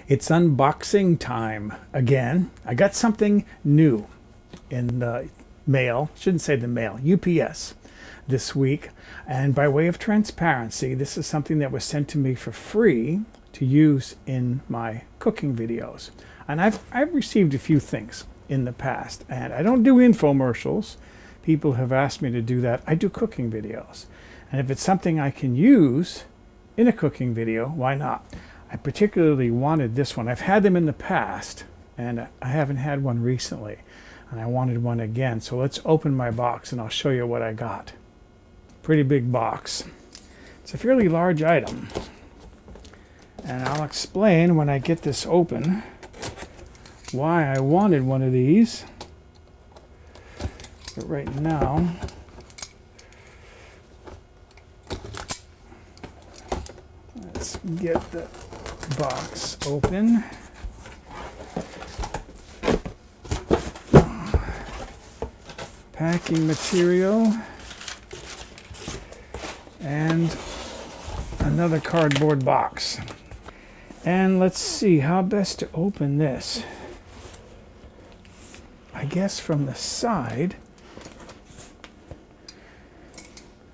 It's unboxing time again. I got something new in the mail, shouldn't say the mail, UPS this week. And by way of transparency, this is something that was sent to me for free to use in my cooking videos. And I've received a few things in the past, and I don't do infomercials. People have asked me to do that. I do cooking videos. And if it's something I can use in a cooking video, why not? I particularly wanted this one. I've had them in the past, and I haven't had one recently, and I wanted one again. So let's open my box and I'll show you what I got. Pretty big box. It's a fairly large item, and I'll explain when I get this open why I wanted one of these. But right now, let's get the box open. Packing material and another cardboard box. And let's see how best to open this. I guess from the side.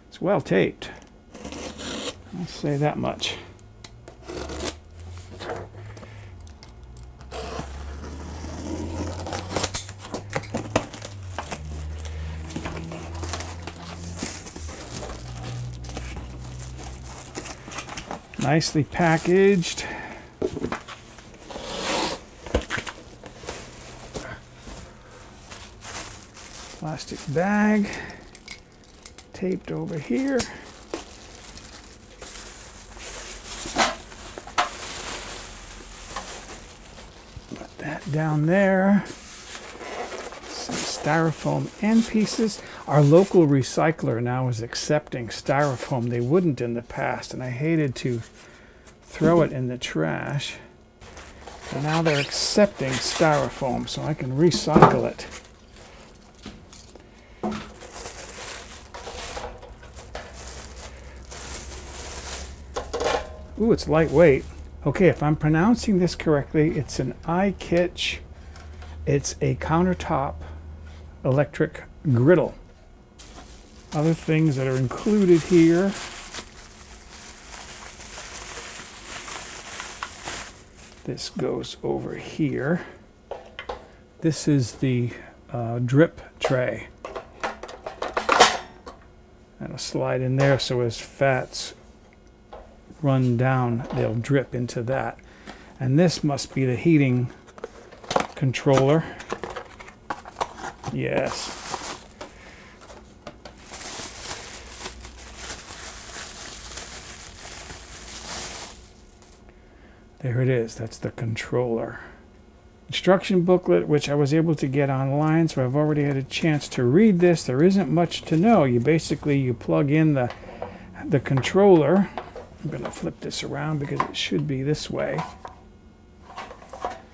It's well taped. I'll say that much. Nicely packaged. Plastic bag taped over here. Put that down there. Some styrofoam end pieces. Our local recycler now is accepting styrofoam. They wouldn't in the past, and I hated to throw it in the trash. And now they're accepting styrofoam, so I can recycle it. Ooh, it's lightweight. Okay, if I'm pronouncing this correctly, it's an Ikich. It's a countertop electric griddle. Other things that are included here. This goes over here. This is the drip tray. That'll slide in there, so as fats run down, they'll drip into that. And this must be the heating controller. Yes. There it is. That's the controller. Instruction booklet, which I was able to get online, so I've already had a chance to read this. There isn't much to know. You plug in the controller. I'm going to flip this around because it should be this way.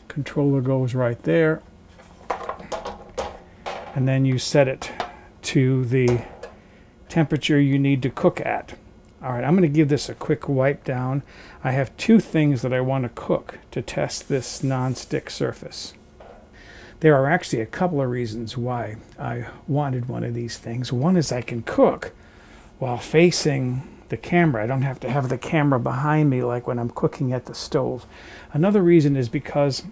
Controller goes right there. And then you set it to the temperature you need to cook at. All right, I'm going to give this a quick wipe down. I have two things that I want to cook to test this non-stick surface. There are actually a couple of reasons why I wanted one of these things. One is I can cook while facing the camera. I don't have to have the camera behind me like when I'm cooking at the stove. Another reason is because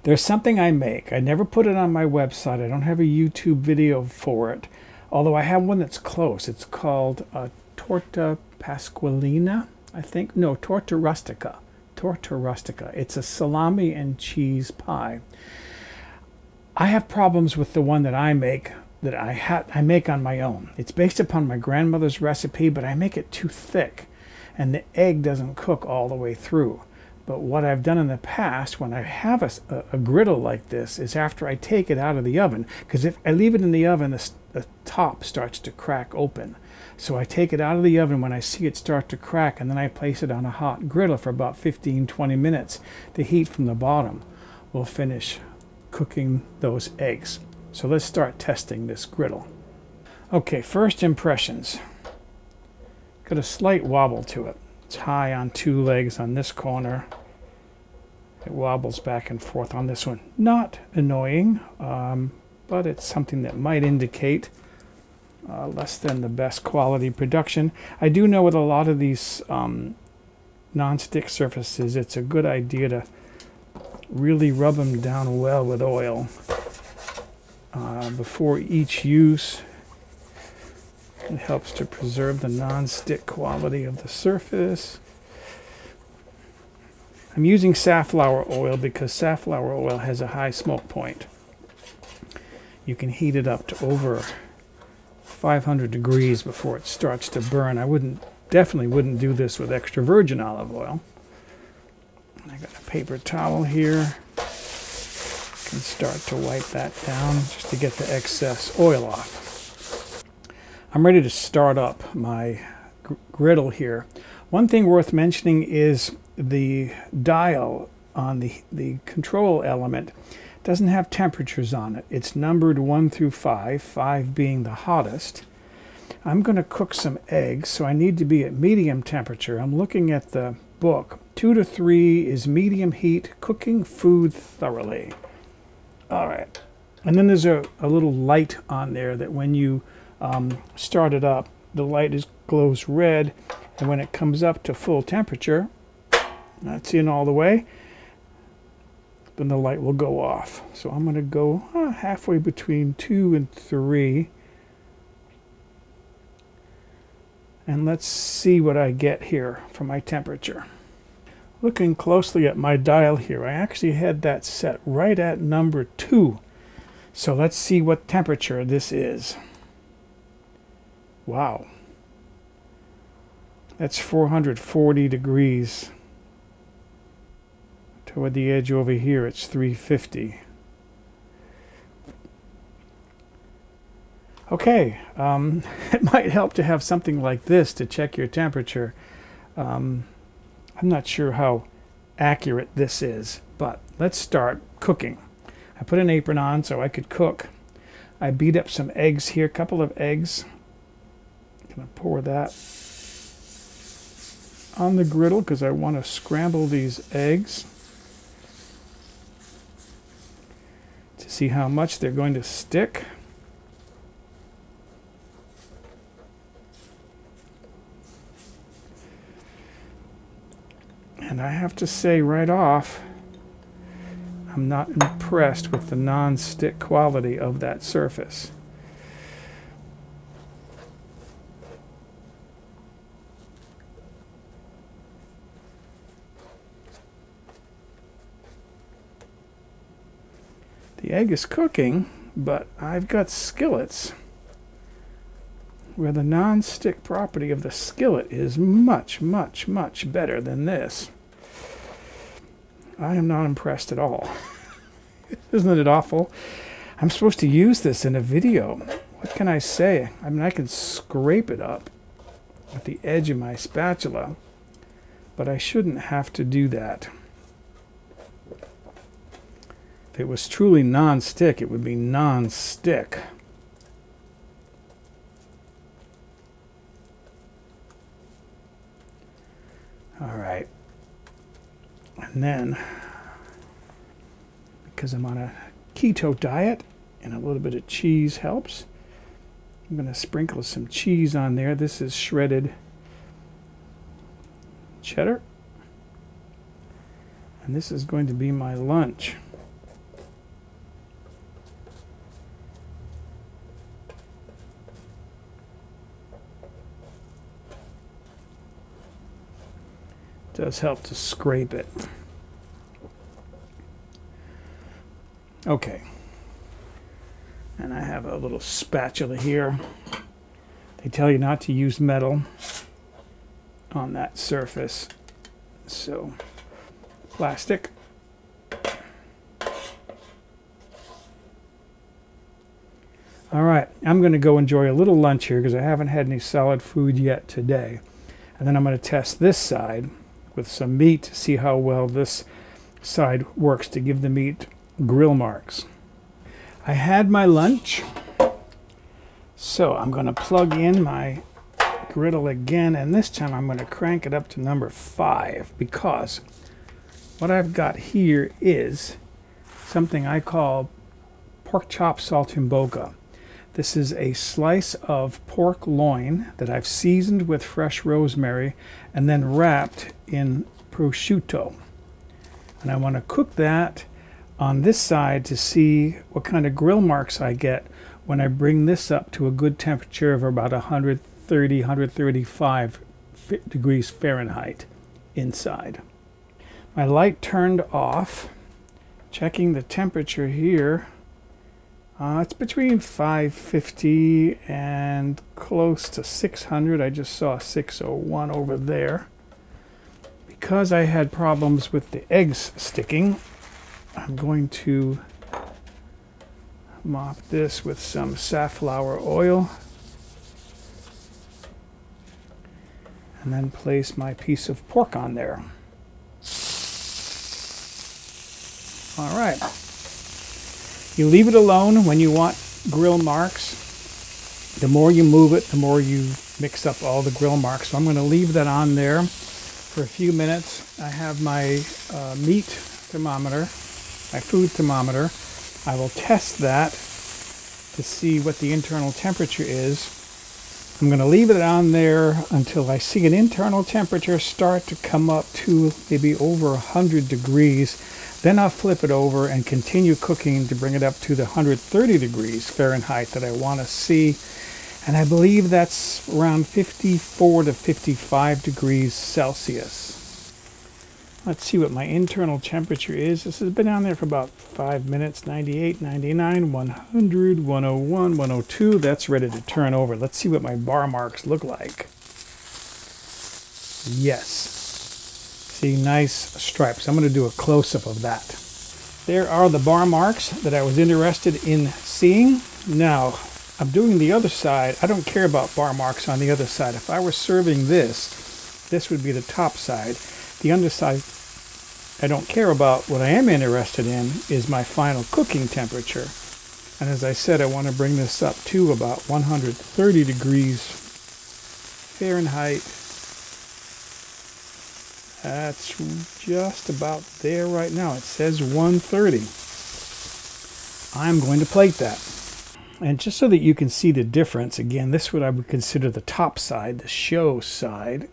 there's something I make. I never put it on my website. I don't have a YouTube video for it, although I have one that's close. It's called torta pasqualina, I think. No, torta rustica. Torta rustica. It's a salami and cheese pie. I have problems with the one that I make, that I make on my own. It's based upon my grandmother's recipe, but I make it too thick, and the egg doesn't cook all the way through. But what I've done in the past when I have a griddle like this is after I take it out of the oven, because if I leave it in the oven, the top starts to crack open. So I take it out of the oven when I see it start to crack, and then I place it on a hot griddle for about 15-20 minutes. The heat from the bottom will finish cooking those eggs. So let's start testing this griddle. Okay, first impressions. Got a slight wobble to it. It's high on two legs on this corner. It wobbles back and forth on this one. Not annoying, but it's something that might indicate less than the best quality production. I do know with a lot of these non-stick surfaces, it's a good idea to really rub them down well with oil before each use. It helps to preserve the non-stick quality of the surface. I'm using safflower oil because safflower oil has a high smoke point. You can heat it up to over 500 degrees before it starts to burn. I definitely wouldn't do this with extra virgin olive oil. I got a paper towel here. Can start to wipe that down just to get the excess oil off. I'm ready to start up my griddle here. One thing worth mentioning is the dial on the control element doesn't have temperatures on it. It's numbered 1 through 5, 5 being the hottest. I'm going to cook some eggs, so I need to be at medium temperature. I'm looking at the book. 2 to 3 is medium heat, cooking food thoroughly. All right. And then there's a little light on there that when you start it up, the light glows red, and when it comes up to full temperature, that's in all the way, then the light will go off. So I'm going to go halfway between 2 and 3. And let's see what I get here for my temperature. Looking closely at my dial here, I actually had that set right at number 2. So let's see what temperature this is. Wow. That's 440 degrees. Toward the edge over here, it's 350. Okay, it might help to have something like this to check your temperature. I'm not sure how accurate this is, but let's start cooking. I put an apron on so I could cook. I beat up some eggs here, a couple of eggs. I'm going to pour that on the griddle because I want to scramble these eggs to see how much they're going to stick. And I have to say right off, I'm not impressed with the non-stick quality of that surface. The egg is cooking, but I've got skillets where the non-stick property of the skillet is much, much, much better than this. I am not impressed at all. Isn't it awful? I'm supposed to use this in a video. What can I say? I mean, I can scrape it up with the edge of my spatula, but I shouldn't have to do that. If it was truly non-stick, it would be non-stick. All right. And then, because I'm on a keto diet and a little bit of cheese helps, I'm going to sprinkle some cheese on there. This is shredded cheddar. And this is going to be my lunch. It does help to scrape it. Okay. And I have a little spatula here. They tell you not to use metal on that surface. So, plastic. All right, I'm going to go enjoy a little lunch here because I haven't had any solid food yet today. And then I'm going to test this side with some meat to see how well this side works to give the meat grill marks. I had my lunch, so I'm going to plug in my griddle again, and this time I'm going to crank it up to number 5 because what I've got here is something I call Porkchop Saltimbocca. This is a slice of pork loin that I've seasoned with fresh rosemary and then wrapped in prosciutto. And I want to cook that on this side to see what kind of grill marks I get when I bring this up to a good temperature of about 130, 135 degrees Fahrenheit inside. My light turned off. Checking the temperature here. It's between 550 and close to 600. I just saw 601 over there. Because I had problems with the eggs sticking, I'm going to mop this with some safflower oil and then place my piece of pork on there. All right. You leave it alone when you want grill marks. The more you move it, the more you mix up all the grill marks. So I'm going to leave that on there for a few minutes. I have my meat thermometer, my food thermometer. I will test that to see what the internal temperature is. I'm going to leave it on there until I see an internal temperature start to come up to maybe over 100 degrees. Then I'll flip it over and continue cooking to bring it up to the 130 degrees Fahrenheit that I want to see. And I believe that's around 54 to 55 degrees Celsius. Let's see what my internal temperature is. This has been on there for about 5 minutes. 98, 99, 100, 101, 102. That's ready to turn over. Let's see what my bar marks look like. Yes. See, nice stripes. I'm going to do a close-up of that. There are the bar marks that I was interested in seeing. Now, I'm doing the other side. I don't care about bar marks on the other side. If I were serving this, this would be the top side. The underside I don't care about. What I am interested in is my final cooking temperature. And as I said, I want to bring this up to about 130 degrees Fahrenheit. That's just about there right now. It says 130. I'm going to plate that. And just so that you can see the difference, again, this is what I would consider the top side, the show side.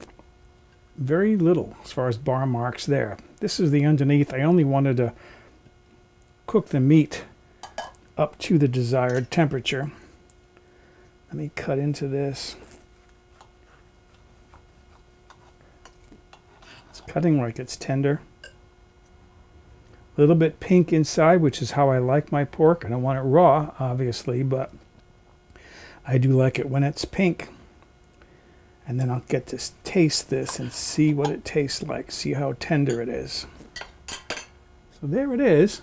Very little as far as bar marks there. This is the underneath. I only wanted to cook the meat up to the desired temperature. Let me cut into this. It's cutting like it's tender. A little bit pink inside, which is how I like my pork. I don't want it raw, obviously, but I do like it when it's pink. And then I'll get to taste this and see what it tastes like. See how tender it is. So there it is.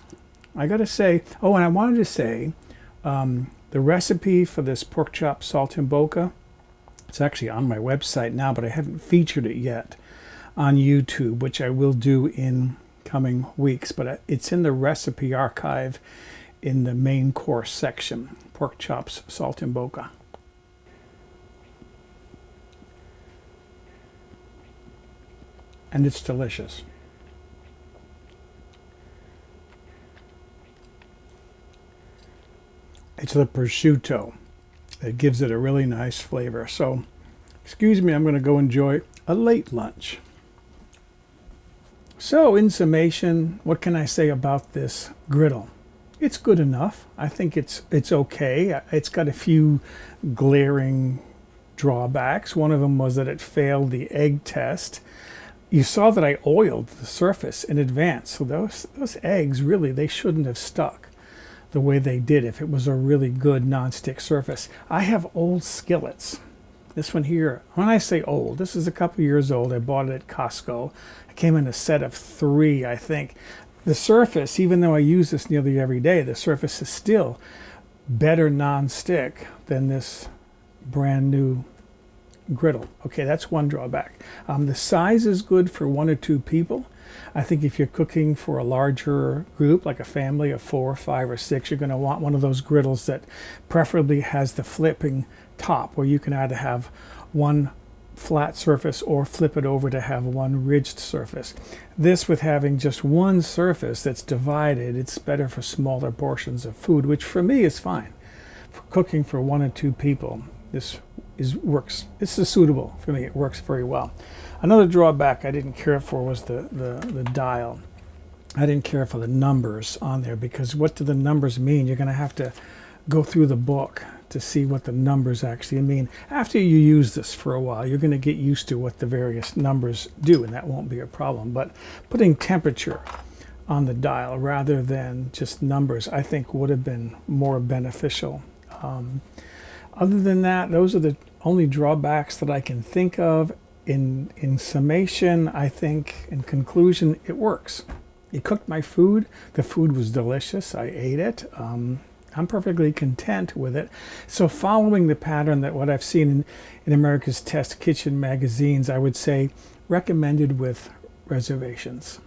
I gotta say, oh, and I wanted to say, the recipe for this Porkchop Saltimbocca, it's actually on my website now, but I haven't featured it yet on YouTube, which I will do in coming weeks. But it's in the recipe archive in the main course section, Porkchop Saltimbocca. And it's delicious. It's the prosciutto that gives it a really nice flavor. So, excuse me, I'm going to go enjoy a late lunch. So, in summation, what can I say about this griddle? It's good enough. I think it's okay. It's got a few glaring drawbacks. One of them was that it failed the egg test. You saw that I oiled the surface in advance, so those eggs, really, they shouldn't have stuck the way they did if it was a really good nonstick surface. I have old skillets. This one here, when I say old, this is a couple years old. I bought it at Costco. It came in a set of 3, I think. The surface, even though I use this nearly every day, the surface is still better nonstick than this brand new griddle. Okay, that's one drawback. The size is good for 1 or 2 people. I think if you're cooking for a larger group, like a family of 4, 5, or 6, you're going to want one of those griddles that preferably has the flipping top, where you can either have one flat surface or flip it over to have one ridged surface. This, with having just one surface that's divided, it's better for smaller portions of food, which for me is fine. For cooking for 1 or 2 people, this works. This is suitable for me. It works very well. Another drawback I didn't care for was the dial. I didn't care for the numbers on there, because what do the numbers mean? You're going to have to go through the book to see what the numbers actually mean. After you use this for a while, you're going to get used to what the various numbers do, and that won't be a problem. But putting temperature on the dial rather than just numbers, I think would have been more beneficial. Other than that, those are the only drawbacks that I can think of. In summation, I think, in conclusion, it works. It cooked my food. The food was delicious. I ate it. I'm perfectly content with it. So following the pattern that what I've seen in America's Test Kitchen magazines, I would say recommended with reservations.